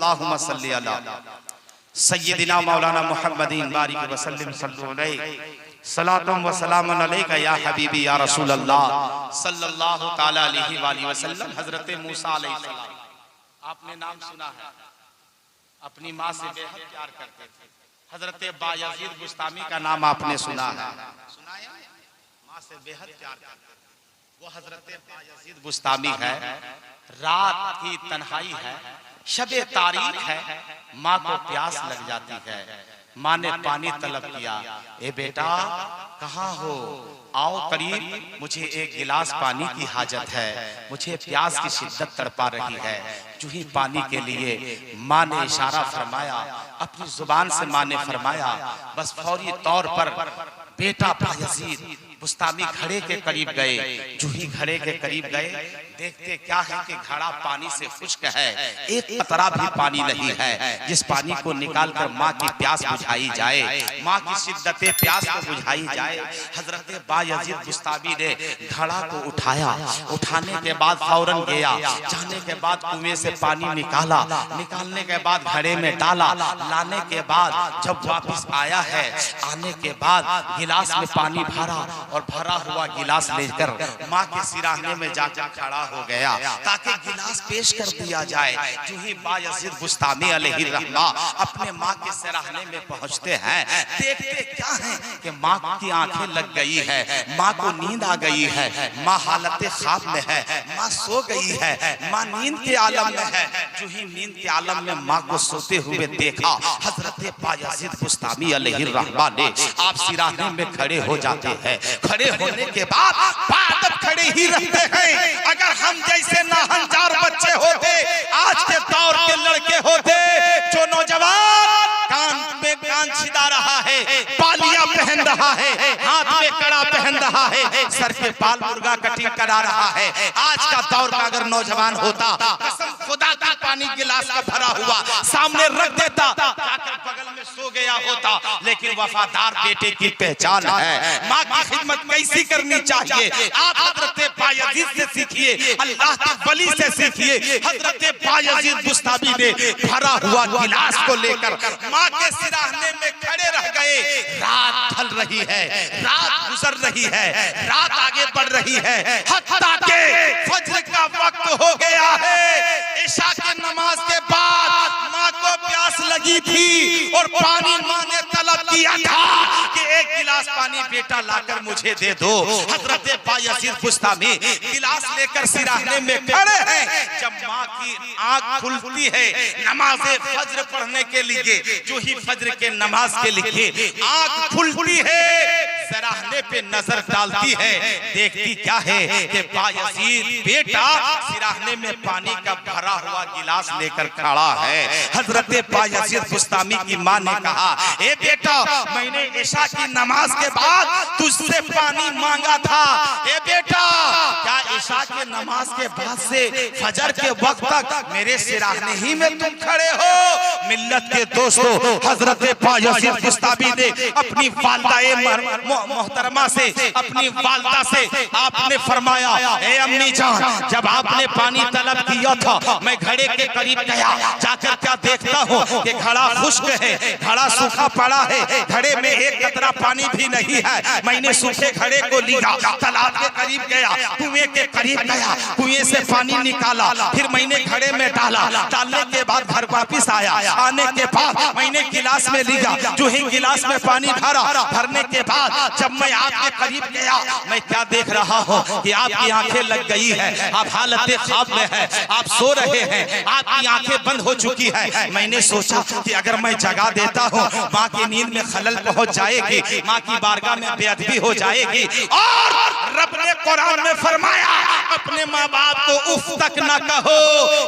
अल्लाहुम्मा सल्ली अला सय्यदिना मौलाना मुहम्मदिन बारिक वसल्लम सल्लल्लाहु अलैहि सलातुम व सलामुन अलैका या हबीबी या रसूल अल्लाह सल्लल्लाहु ताला अलैहि वसल्लम। हजरत मूसा अलैहिस्सलाम, आपने नाम सुना है, अपनी माँ से बेहद प्यार करते थे। हजरत बायजीद बुस्तामी का नाम आपने सुना है, माँ से बेहद प्यार करते थे। वो हजरत बायजीद बुस्तामी है। रात की तन्हाई है, शबे तारीख है, माँ को प्यास लग जाती है। माँ ने पानी तलब किया, ए बेटा कहाँ हो, आओ करीब, मुझे एक गिलास पानी की हाजत है, मुझे प्यास की शिद्दत तड़पा रही है। जो ही पानी के लिए माँ ने इशारा फरमाया, अपनी जुबान से माँ ने फरमाया, बस फौरी तौर पर बेटा बायजीद बुस्तामी घड़े के करीब गए। जो ही घड़े के करीब गए, देखते क्या है कि घड़ा पानी से खुश्क है, एक कतरा भी पानी नहीं है जिस पानी को निकालकर माँ की प्यास बुझाई जाए, माँ की शिद्दते प्यास को बुझाई जाए। हजरत बायजीद बुस्तामी ने घड़ा को उठाया, उठाने के बाद फौरन गया, जाने के बाद कुएं से पानी निकाला, निकालने के बाद घड़े में डाला, लाने के बाद जब वापस आया है, आने के बाद गिलास में पानी भरा और भरा हुआ गिलास लेकर माँ के सिराहने में जाकर खड़ा हो गया ताकि गिलास पेश कर दिया जाए। जो ही बायजीद बुस्तामी अलैहिर्रहमा अपने माँ के सिराहने में पहुंचते हैं, देखते क्या है कि माँ की आंखें लग गई है, माँ को नींद आ गई है, माँ हालत ख्वाब में है, माँ सो गई है, माँ नींद के आलम में है। जो ही नींद के आलम में माँ को सोते हुए देखा, हजरत बायजीद बुस्तामी अलैहिर्रहमा ने आप सिराहने में खड़े हो जाते हैं। खड़े होने के बाद बादब खड़े ही रहते हैं। अगर हम जैसे नाहंजार बच्चे होते, आज के दौर के लड़के होते, जो नौजवान कान में कान छिदा रहा है, बालियां पहन रहा है, हाथ में कड़ा पहन रहा है, सर के बाल मुर्गा कटिंग करा रहा है, आज का दौर का अगर नौजवान होता, कसम खुदा का पानी गिलास का भरा हुआ सामने रख देता, जाकर बगल में सो गया होता। लेकिन वफादार बेटे की पहचान है, माँ की खिदमत कैसी करनी चाहिए, आप हजरत बायजीद से सीखिए, अल्लाह के वली से सीखिए। हजरत बायजीद बुस्तामी ने भरा हुआ गिलास को लेकर माँ के सिराहने में खड़े रह गए। रात ढल रही है, रात गुजर रही है, रात आगे बढ़ रही है, हत्ता के फज्र का वक्त हो गया है। इशा के नमाज के बाद माँ को प्यास लगी थी और पानी माँ ने तलब किया था कि एक गिलास पानी बेटा लाकर मुझे दे दो। हजरत बायजीद बुस्तामी गिलास लेकर सिराहने में खड़े हैं। जब माँ की आंख खुलती है नमाज फज्र पढ़ने के लिए, जो ही फज्र के नमाज के लिए आंख खुलती है, सिराहने पे नजर डालती है, देखती क्या है कि बायजीद बेटा सिराहने में पानी का भरा हुआ गिलास लेकर खड़ा है। हजरत बायजीद बुस्तामी की माँ ने कहा, ए बेटा मैंने इशा की नमाज के बाद तुझसे पानी मांगा था, ए बेटा क्या इशा के नमाज के बाद से फजर के वक्त तक मेरे सिराहने ही में तुम खड़े हो? मिल्लत के दोस्तों, हजरत बायजीद बुस्तामी ने अपनी वालिदा मोहतरमा से, अपनी वालिदा से आपने फरमाया, ए अम्मी जान, जब आपने पानी तलब किया था मैं घड़े के करीब गया, जाकर क्या देखता हूँ कि घड़ा खुश्क है, घड़ा सूखा पड़ा है, घड़े में एक कतरा पानी भी नहीं है। मैंने सूखे घड़े को लिया, तालाब के करीब गया, कुएं के करीब गया, कुएं से पानी निकाला, फिर मैंने घड़े में डाला, डालने के बाद घर वापिस आया, आने के बाद मैंने गिलास में लिया, जो ही गिलास में पानी भरा, भरने के बाद जब मैं आपके करीब गया, मैं क्या देख रहा हूँ कि आपकी आंखें लग गई है, आप हालत ख्वाब में है, आप सो रहे हैं, आपकी आंखें बंद हो चुकी है। मैंने सोचा कि अगर मैं जगा देता हूँ माँ की नींद में खलल पहुंच जाएगी, माँ की बारगाह में बेअदबी हो जाएगी। और रब ने कुरान में फरमाया, अपने माँ बाप को उफ तक न कहो,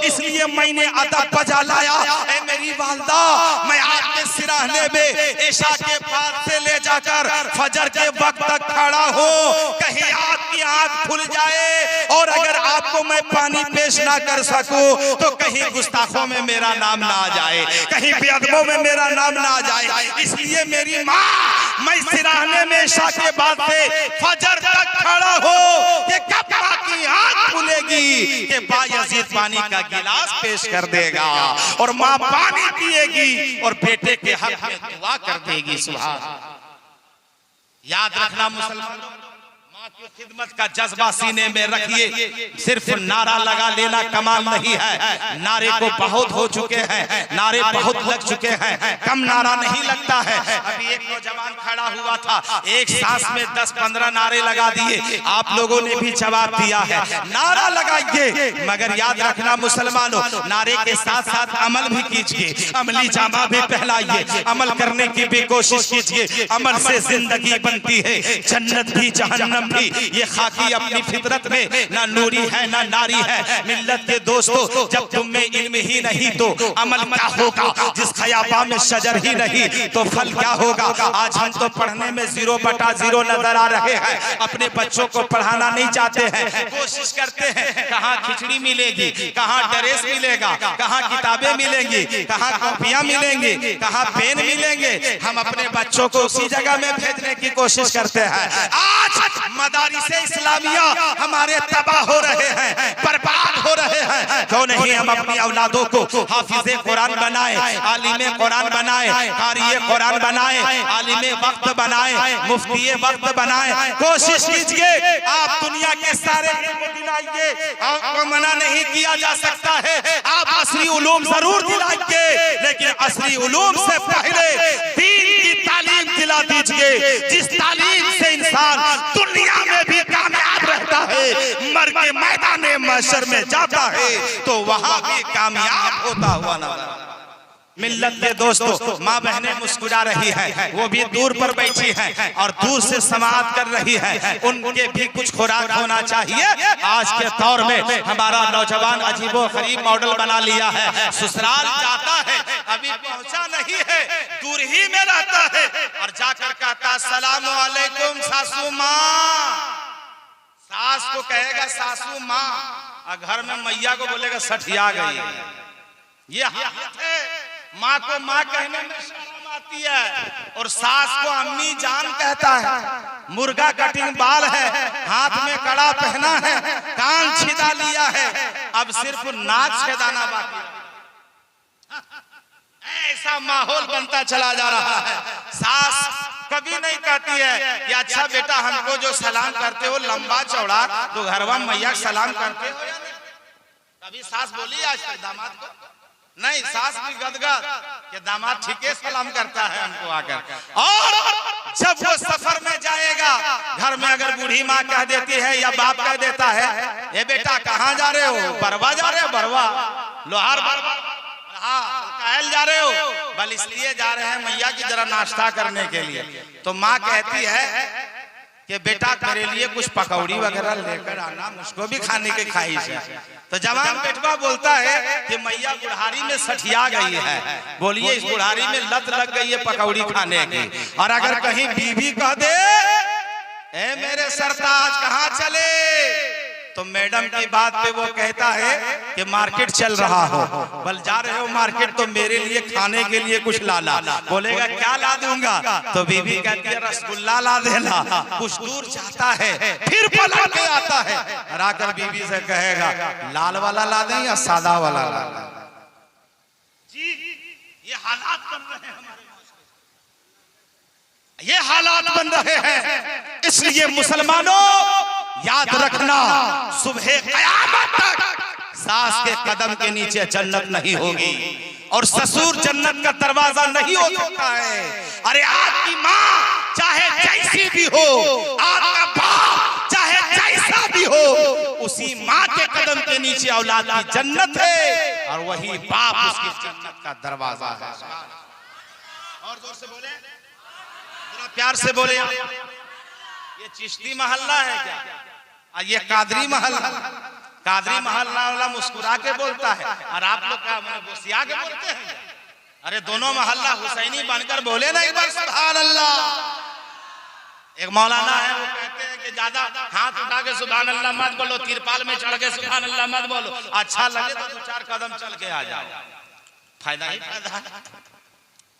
इसलिए मैंने अदब बजा लाया। ए मेरी वालिदा, मैं आपके सिराहने में इशा के बाद से ले जाकर फजर के वक्त तक खड़ा हूँ, कहीं आपकी आंख खुल जाए और अगर आपको मैं पानी पेश ना कर सकूं तो कहीं गुस्ताखों में मेरा नाम ना आ जाए, कहीं बेअदबों में मेरा नाम ना आ जाए। इसलिए मेरी माँ, मैं सिराहने में इशा के बाद से फजर तक खड़ा हूँ कि कब बाकी आंख खुलेगी कि बायजीद पानी का गिलास पेश कर देगा और माँ पानी पिएगी और बेटे के हक में दुआ कर देगी। सुभान अल्लाह। याद रखना मुसलमानों, माँ की खिदमत का जज्बा सीने में रखिए। सिर्फ नारा लगा लेना कमाल नहीं है। नारे को बहुत हो चुके हैं, नारे बहुत लग चुके हैं, कम नारा नहीं लगता है। अभी एक नौजवान खड़ा हुआ था, एक सांस में 10-15 नारे लगा दिए। आप लोगों ने भी जवाब दिया है, नारा लगाइए, मगर याद रखना मुसलमानों, नारे के साथ साथ अमल भी कीजिए, अमली जामा भी पहनाइए, अमल करने की भी कोशिश कीजिए। अमल से जिंदगी बनती है, जन्नत भी जहन्नम भी। ये खाकी अपनी फितरत में ना नूरी है ना नारी है। मिल्लत के दोस्तों, जब तुम में इल्म ही नहीं तो अमल क्या होगा? जिस खयाबा में शजर ही नहीं तो फल क्या होगा? आज हम तो पढ़ने में 0/0 नजर आ रहे हैं, अपने बच्चों को पढ़ाना नहीं चाहते हैं। कोशिश करते हैं कहाँ खिचड़ी मिलेगी, कहाँ ड्रेस मिलेगा, कहाँ किताबें मिलेंगी, कहाँ कॉपियां मिलेंगी, कहाँ पेन मिलेंगे। हम अपने बच्चों को उसी जगह में भेजने की कोशिश करते हैं। आज मदारिसे इस्लामिया हमारे तबाह हो रहे हैं, बर्बाद हो रहे हैं। क्यों नहीं हम अपनी औलादों को हाफिज़े कुरान बनाए, आलिमे कुरान बनाए, कारिए कुरान बनाए, आलिमे वक्त बनाए, मुफ्ती वक्त बनाए। कोशिश कीजिए, आप दुनिया के सारे दिलाइए, आपको मना नहीं किया जा सकता है। आप असली उलूम जरूर दिलाइए, लेकिन असली उलूम से पहले दीन की तालीम दिला दीजिए। जिस तालीम से इंसान दुनिया में भी कामयाब रहता है, मर के मैदान महशर में जाता है तो वहां भी कामयाब होता हुआ नजर। मिल्लत के दोस्तों, माँ बहनें मुस्कुरा रही है, वो भी दूर पर बैठी है और दूर से समाअत कर रही है। उनके भी कुछ खुराक होना चाहिए। आज के दौर में हमारा नौजवान अजीबो गरीब मॉडल बना लिया है, ससुराल जाता है, अभी पहुंचा नहीं है, दूर ही में रहता है और जाकर कहता अस्सलाम वालेकुम सासू माँ। सास को कहेगा सासू माँ और घर में मैया को बोलेगा सठिया गई। ये हालत है। माँ को माँ कहने में शर्म आती है और सास को अम्मी जान कहता है। मुर्गा कटिंग बाल है, हाथ में कड़ा पहना है, कान छिदा लिया है, अब सिर्फ नाक छेदाना बाकी। ऐसा माहौल बनता चला जा रहा है। सास कभी नहीं कहती है कि अच्छा बेटा हमको जो सलाम करते हो लंबा चौड़ा तो घरवा मैया सलाम करते हो या नहीं? कभी सास बोली आज तक दामाद को? नहीं, सास भी गदगद कि दामाद ठीके सलाम करता है हमको आकर। और जब वो सफर में जाएगा, घर में अगर बूढ़ी माँ कह देती है या बाप कह देता है, ये बेटा कहाँ जा रहे हो? बरवा जा रहे हो? बरवा लोहार बरवा? हाँ, कहल जा रहे हो? बल इसलिए जा रहे हैं मैया की जरा नाश्ता करने के लिए। तो माँ कहती है कि बेटा मेरे लिए कुछ पकौड़ी वगैरह लेकर आना, मुझको भी खाने की ख्वाहिश है। तो जवान बेटवा बोलता है कि मैया बुढ़ारी में सठिया गई है। बोलिए इस बुढ़ारी में लत लग गई है पकौड़ी खाने की। और अगर कहीं बीवी कह दे ए मेरे सरताज कहाँ चले, तो मैडम की बात पे वो कहता है कि मार्केट चल रहा हो। बल जा रहे हो मार्केट तो मेरे लिए खाने के लिए कुछ लाना। बोलेगा क्या ला दूंगा? तो बीवी कहती है रसगुल्ला ला देना। कुछ दूर जाता है फिर पलट के आता है और आकर बीवी से कहेगा लाल वाला ला दें या सादा वाला ला दें? जी ये हालात बन रहे हैं हमारे, ये हालात बन रहे हैं। इसलिए मुसलमानों याद रखना, सुबह क़यामत तक सास के कदम के नीचे जन्नत नहीं होगी और ससुर जन्नत का दरवाजा नहीं हो सकता है। अरे आपकी माँ चाहे जैसी भी हो, आपका बाप चाहे जैसा भी हो, उसी माँ के कदम के नीचे औलाद की जन्नत है और वही बाप उसकी जन्नत का दरवाजा है। और जोर से बोले, जरा प्यार से बोले। ये चिश्ती मोहल्ला है क्या? ये कादरी मोहल्ला? कादरी मोहल्ला वाला मुस्कुरा के बोलता है और आप लोग क्या गुस्सिया के बोलते हैं? अरे दोनों मोहल्ला हुसैनी बनकर बोले ना एक बार सुभान अल्लाह। एक मौलाना है वो कहते हैं कि ज्यादा हाथ उठा के सुभान अल्लाह मत बोलो, तिरपाल में चढ़ के सुभान अल्लाह मत बोलो, अच्छा लगे तो 2-4 कदम चल के आ जाओ, फायदा ही फायदा।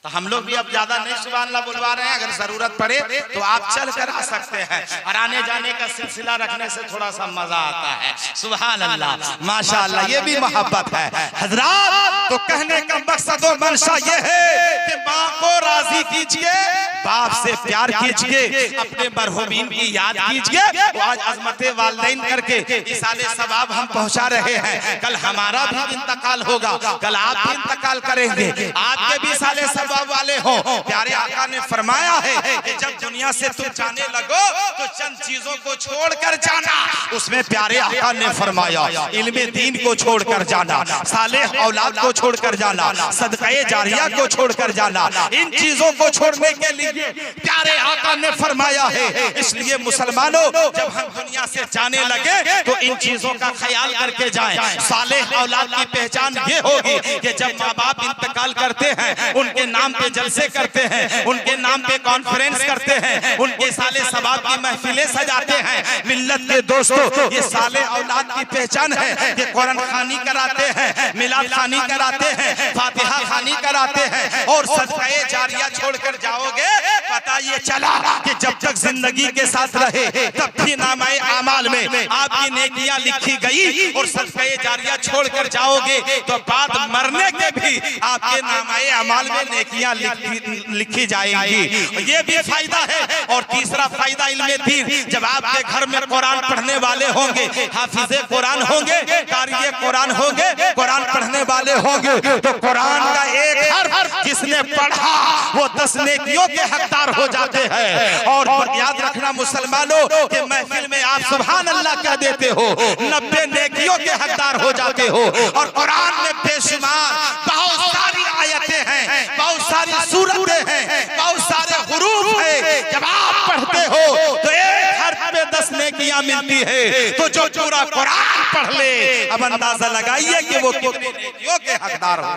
तो हम लोग भी अब ज्यादा नहीं सुभान अल्लाह बुलवा रहे हैं, अगर जरूरत पड़े तो आप चल कर आ सकते हैं, और आने जाने का सिलसिला रखने से थोड़ा सा मजा आता है। सुभान अल्लाह, माशाअल्लाह, ये भी मोहब्बत है हजरात। तो कहने का मकसद और मंशा ये है कि माँ को राजी कीजिए, बाप से प्यार कीजिए, अपने मरहूमीन की याद कीजिए। वो आज अज़मते वालिदैन करके इसाले सवाब हम पहुंचा रहे हैं, कल हमारा भी इंतकाल होगा, कल आप भी इंतकाल करेंगे, आपके भी साले सवाब वाले हो। प्यारे आका ने फरमाया है कि जब दुनिया से तुम जाने लगो तो चंद चीजों को छोड़कर जाना। उसमें प्यारे आका ने फरमाया इल्मे दीन को छोड़कर जाना, सालेह औलाद को छोड़कर जाना, सदक़े जारिया को छोड़कर जाना। इन चीजों को छोड़ने के लिए प्यारे आका ने फरमाया है। इसलिए मुसलमानों, जब हम दुनिया से जाने लगे तो इन चीजों का ख्याल करके जाएं। सालेह औलाद की पहचान ये होगी कि जब माँ बाप इंतकाल करते हैं, उनके नाम पे जलसे करते हैं, उनके नाम पे कॉन्फ्रेंस करते हैं, उनके साले सवाब की महफिलें सजाते हैं। मिल्लत के दोस्तों, ये साले औलाद की पहचान है कि कुरान खानी कराते हैं, मिलाद खानी कराते हैं, फातिहा खानी कराते हैं, और सदक़े जारिया छोड़कर जाओगे। पता ये चला कि जब तक जिंदगी के साथ रहे तब भी नामे आमाल में आपकी नेकियां लिखी गई, और सदक़े जारिया छोड़कर जाओगे तो बाद मरने के भी आपके नामे आमाल में नेकियां लिखी जाएंगी। ये भी फायदा है। और तीसरा फायदा इल्मे दीन, जब आपके घर में कुरान पढ़ने वाले होंगे, हाफिज़े कुरान होंगे, कारी कुरान होंगे, कुरान पढ़ने वाले होंगे, तो कुरान का एक हर्फ जिसने पढ़ा वो 10 नेकियों के हकदार हो जाते हैं। और याद रखना मुसलमानों कि महफिल में आप सुभान अल्लाह कह देते हो, 90 नेकियों के हकदार हो जाते हो। और कुरान में बेशुमार बहुत सारी आयतें हैं, बहुत सारी सूरतें हैं, बहुत सारे हुरूफ हैं। जब आप पढ़ते हो तो एक हर्फ में 10 नेकियां मिलती है। तो जो पूरा कुरान पढ़ ले, अब अंदाजा लगाइए कि वो कितने नेकियों के हकदार हो।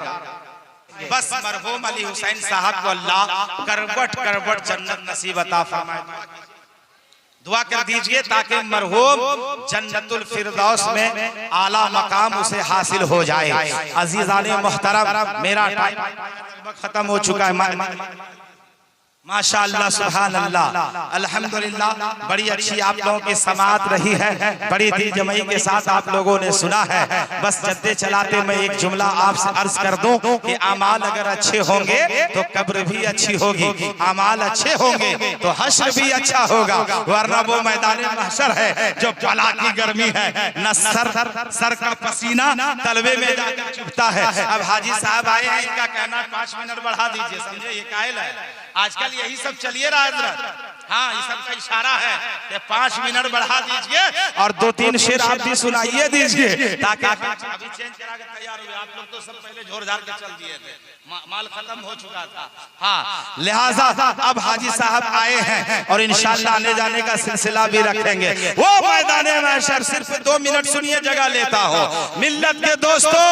बस मरहूम अली हुसैन साहब को अल्लाह करवट करवट जन्नत नसीब अता फरमाए। दुआ कर दीजिए ताकि मरहूम जन्नतुल फिरदौस में आला मकाम उसे हासिल हो जाए। अजीज़ाने मोहतरम, मेरा टाइम खत्म हो चुका है। माशाअल्लाह, सुभान अल्लाह, अल्हम्दुलिल्लाह, बड़ी अच्छी आप लोगों की समाअत रही है, बड़ी दिल जमई के साथ आप लोगों ने सुना है। बस चलते चलाते मैं एक जुमला आपसे अर्ज कर दूं कि आमाल अगर अच्छे होंगे तो कब्र भी अच्छी होगी, आमाल अच्छे होंगे तो हश्र भी अच्छा होगा, वरना वो मैदान महशर है जो बला की गर्मी है, न सर का पसीना तलवे में जाकर चुभता है। अब हाजी साहब आए हैं, इनका कहना 5 मिनट बढ़ा दीजिए, समझे, ये कायल है। आजकल यही सब चलिए रहा है, हाँ, ये सब का इशारा है कि 5 मिनट बढ़ा दीजिए और 2-3 शेर आप भी सुनाइए दीजिए, ताकि अभी चेंज करा के तैयार हुए। आप लोग तो सब पहले झोर झाड़ के चल दिए थे, माल खत्म हो चुका था। हाँ, लिहाजा अब हाजी साहब आए हैं और इंशाअल्लाह आने जाने का सिलसिला भी रखेंगे। वो मैदाने महशर, सिर्फ 2 मिनट सुनिए, जगह लेता हूँ। मिल्लत के दोस्तों,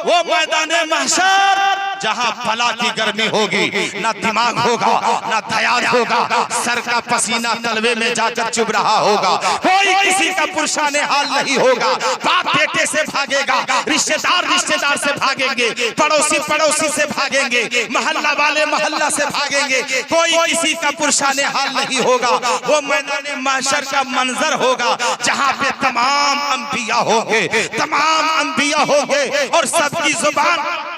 वो मैदाने महशर जहाँ भला की गर्मी होगी, ना दिमाग होगा, ना ध्यान होगा, सर का पसीना तलवे में जाकर चुभ रहा होगा, कोई किसी का पुरशाने हाल नहीं होगा, बाप बेटे से भागेगा, रिश्तेदार रिश्तेदार से भागेंगे, पड़ोसी पड़ोसी से भागेंगे, मोहल्ला वाले मोहल्ला से भागेंगे, कोई किसी का पुरशाने हाल नहीं होगा। वो मैदान महशर का मंजर होगा जहाँ पे तमाम अंबिया होंगे, तमाम अंबिया होंगे, और सबकी जुबान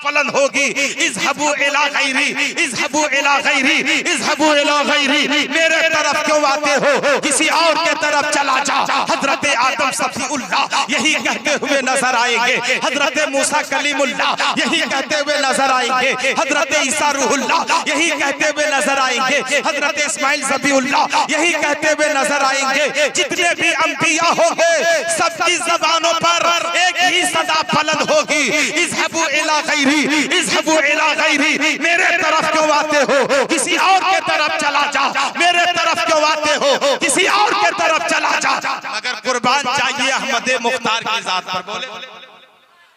फलन होगी, इज़हबू इला गैरी, इज़हबू इला गैरी, इज़हबू इला गैरी। मेरे तरफ क्यों आते हो, किसी और के तरफ चला जा। हजरत आदम सफीउल्लाह यही कहते हुए नजर आएंगे, हजरत मूसा कलीमुल्लाह यही कहते हुए नजर आएंगे, हजरत ईसा रूहुल्लाह यही कहते हुए नजर आएंगे, हजरत इस्माइल ज़बीउल्लाह यही कहते हुए नजर आएंगे। जितने भी अंबिया होंगे सबकी ज़बानों पर एक ही सदा फलन होगी, इज़हबू इला गैरी, इज़हबू इला गैरी। मेरे तरफ क्यों आते हो, किसी और के तरफ चला जा। मेरे तरफ क्यों आते हो, किसी और के तरफ चला जा। मगर कुर्बान चाहिए अहमद मुख्तार की जात पर, बोले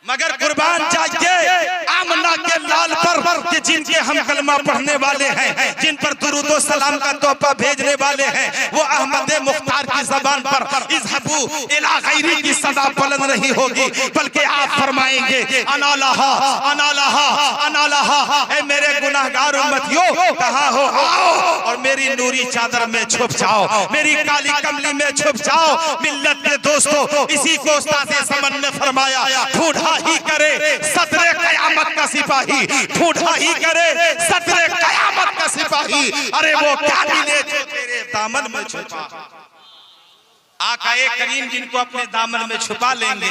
मगर कुर्बान चाहिए आमना के लाल पर कि जिनके हम कलमा पढ़ने वाले हैं, जिन पर दुरूद व सलाम का तोहफा भेजने वाले हैं, वो अहमद मुख्तार की ज़बान पर इज़हबू इला गैरी की सदा बुलंद नहीं होगी, बल्कि आप फरमाएंगे अना लहा अना लहा अना लहा। ए मेरे गुनाहगार उम्मतियों, कहाँ हो? आओ और मेरी नूरी चादर में छुप जाओ, मेरी काली कमली में छुप जाओ। मिल्लत के दोस्तों, इसी को उस्ताद समन ने फरमाया, ढूंढा ही करे सदरे कयामत का सिपाही, ढूंढा ही करे सदरे कयामत का सिपाही। अरे वो क्या मिले जो तेरे दामन में छुपा। आकाए करीम जिनको अपने दामन में छुपा लेंगे,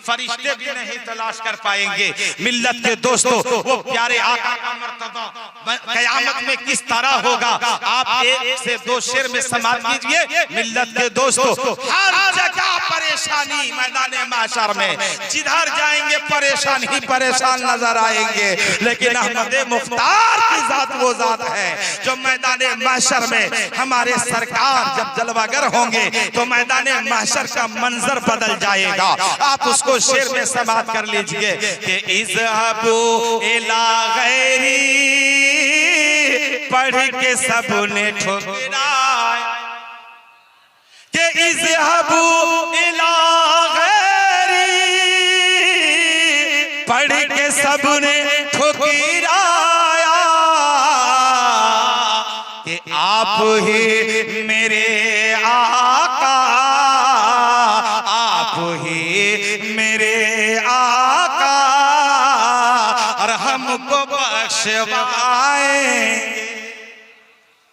फरिश्ते भी नहीं तलाश कर पाएंगे। मिल्लत के दोस्तों, वो प्यारे आका का मर्तबा कयामत में किस तरह होगा, आप एक से दो शेर में समाप्त कीजिए। मिल्लत के दोस्तों, हर जगह परेशानी मैदान माशर में, जिधर जाएंगे परेशान ही परेशान नजर आएंगे। लेकिन अहमद मुख्तार की जात वो जात है जो मैदान माशर में हमारे सरकार जब जलवागर होंगे तो मैदान महशर का मंजर बदल जाएगा। आप उसको शेर में समाप्त कर लीजिए कि इज़हबू इला गैरी, पढ़ के सबने ठुकराया कि इज़हबू इला गैरी, पढ़ के सबने ठुकराया कि आप ही मेरे आका, आप ही मेरे आका, और हमको बख्शवाएं।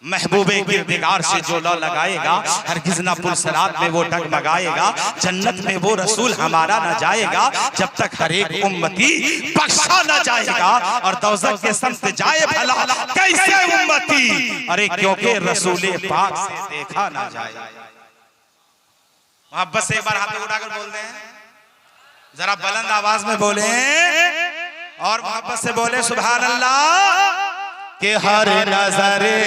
महबूबे किरदिगार से जो लौ लगाएगा, हरगिज़ ना पुरसरात में वो डगमगाएगा। जन्नत में वो रसूल हमारा न जाएगा जब तक हर एक उम्मती बख्शा न जाएगा। और दोज़ख के समत जाए भला कैसे उम्मती, अरे क्योंकि रसूले पाक से देखा ना जाए। मोहब्बत से एक बार हाथ उठाकर बोल दें, जरा बुलंद आवाज में बोले और मोहब्बत से बोले सुभान अल्लाह। कि हर नजरे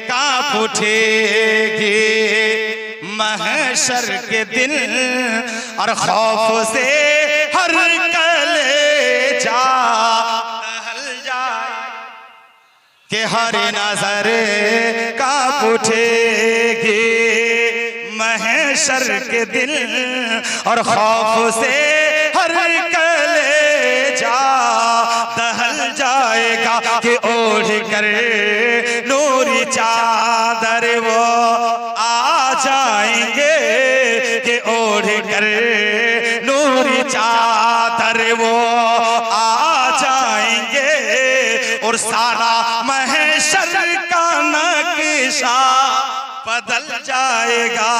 कांप उठेगी महशर के दिन, और खौफ से हर कलेजा दहल जाए। कि हर नजरे कांप उठेगी महशर के दिन, और खौफ से हर कलेजा दहल जाएगा। कि ओढ़ कर नूरी चादर वो आ जाएंगे, कि ओढ़ कर नूरी चादर वो आ जाएंगे, और सारा महशर का नक्शा बदल जाएगा।